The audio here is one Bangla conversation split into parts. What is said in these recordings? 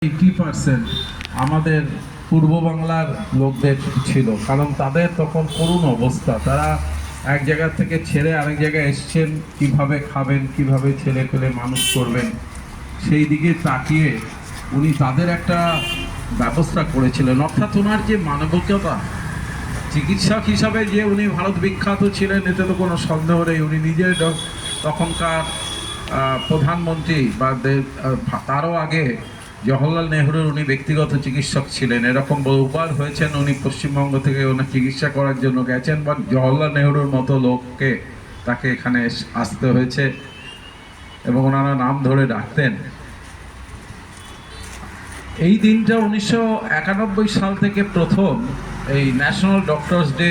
80% আমাদের পূর্ব বাংলার লোকদের ছিল, কারণ তাদের তখন করুণ অবস্থা। তারা এক জায়গা থেকে ছেড়ে আরেক জায়গায় এসছেন, কিভাবে খাবেন, কিভাবে ছেলে পেলে মানুষ করবেন, সেই দিকে তাকিয়ে উনি তাদের একটা ব্যবস্থা করেছিলেন। অর্থাৎ ওনার যে মানবিকতা, চিকিৎসক হিসাবে যে উনি ভারত বিখ্যাত ছিলেন এতে তো কোনো সন্দেহ নেই। উনি নিজে তখনকার প্রধানমন্ত্রী বা তারও আগে জওহরলাল নেহরুর উনি ব্যক্তিগত চিকিৎসক ছিলেন। এরকম বহুবার হয়েছেন উনি পশ্চিমবঙ্গ থেকে ওনার চিকিৎসা করার জন্য গেছেন, বা জওহরলাল নেহরুর মতো লোককে তাকে এখানে আসতে হয়েছে এবং ওনারা নাম ধরে ডাকতেন। এই দিনটা 1991 সাল থেকে প্রথম এই ন্যাশনাল ডক্টরস ডে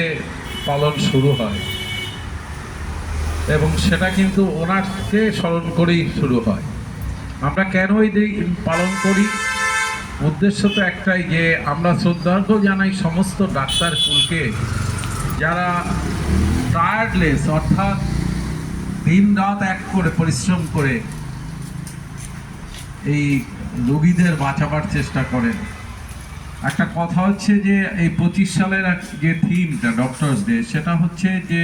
পালন শুরু হয়, এবং সেটা কিন্তু ওনাকে স্মরণ করেই শুরু হয়। আমরা কেন এই দিন পালন করি? উদ্দেশ্য তো একটাই, যে আমরা শ্রদ্ধার্ঘ্য জানাই সমস্ত ডাক্তার কুলকে, যারা টায়ার্ডলেস, অর্থাৎ দিন রাত এক করে পরিশ্রম করে এই রোগীদের বাঁচাবার চেষ্টা করেন। একটা কথা হচ্ছে যে এই 25 সালের যে থিমটা ডক্টরস ডে, সেটা হচ্ছে যে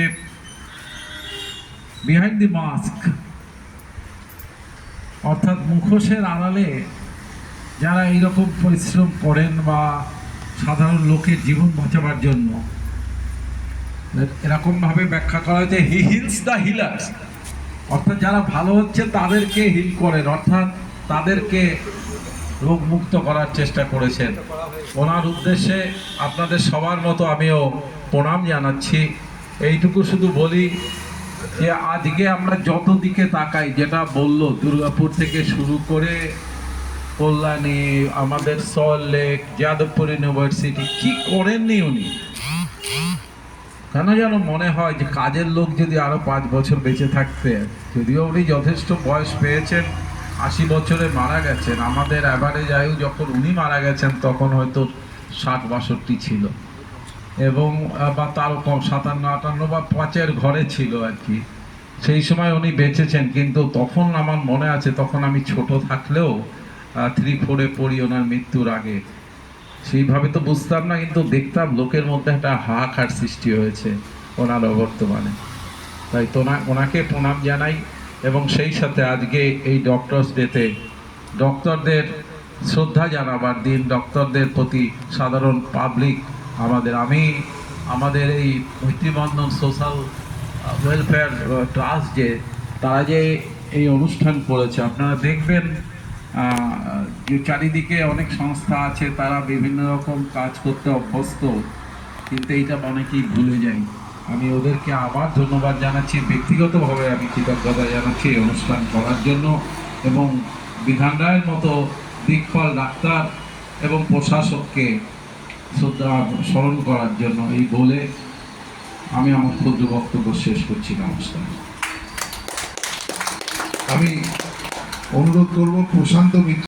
বিহাইন্ড দি মাস্ক, অর্থাৎ মুখোশের আড়ালে যারা এইরকম পরিশ্রম করেন বা সাধারণ লোকের জীবন বাঁচাবার জন্য, এরকমভাবে ব্যাখ্যা করা হয়েছে হি হিলস দ্য হিলার্স, অর্থাৎ যারা ভালো হচ্ছে তাদেরকে হিল করেন, অর্থাৎ তাদেরকে রোগ মুক্ত করার চেষ্টা করেছেন। ওনার উদ্দেশ্যে আপনাদের সবার মতো আমিও প্রণাম জানাচ্ছি। এইটুকু শুধু বলি যে আজকে আমরা যত দিকে তাকাই, যেটা বললো দুর্গাপুর থেকে শুরু করে কল্যাণী, আমাদের সল্টলেক, যাদবপুর ইউনিভার্সিটি, কি করেননি উনি? কেন যেন মনে হয় যে কাজের লোক যদি আরো 5 বছর বেঁচে থাকতে, যদিও উনি যথেষ্ট বয়স পেয়েছেন, 80 বছরে মারা গেছেন। আমাদের অ্যাভারেজ আয়ু যখন উনি মারা গেছেন তখন হয়তো 60-62 ছিল, এবং বা তারও কম, 57-58 বা 5-এর ঘরে ছিল আর কি। সেই সময় উনি বেঁচেছেন, কিন্তু তখন আমার মনে আছে, তখন আমি ছোট থাকলেও 3-4-এ পড়ি ওনার মৃত্যুর আগে। সেইভাবে তো বুঝতাম না, কিন্তু দেখতাম লোকের মধ্যে একটা হাহাকার সৃষ্টি হয়েছে ওনার অবর্তমানে। তাই তো ওনাকে প্রণাম জানাই, এবং সেই সাথে আজকে এই ডক্টরস ডেতে ডক্টরদের শ্রদ্ধা জানাবার দিন, ডক্টরদের প্রতি সাধারণ পাবলিক আমাদের এই মৈত্রীবন্ধন সোশ্যাল ওয়েলফেয়ার ট্রাস্ট, যে তারা যে এই অনুষ্ঠান করেছে, আপনারা দেখবেন যে চারিদিকে অনেক সংস্থা আছে, তারা বিভিন্ন রকম কাজ করতে অভ্যস্ত, কিন্তু এইটা অনেকেই ভুলে যায়। আমি ওদেরকে আবার ধন্যবাদ জানাচ্ছি, ব্যক্তিগতভাবে আমি কৃতজ্ঞতা জানাচ্ছি এই অনুষ্ঠান করার জন্য, এবং বিধান রায়ের মতো দিকপাল ডাক্তার এবং প্রশাসককে শ্রদ্ধা স্মরণ করার জন্য। এই বলে আমি আমার ক্ষুদ্র বক্তব্য শেষ করছি। নমস্কার। আমি অনুরোধ করব প্রশান্ত মিত্র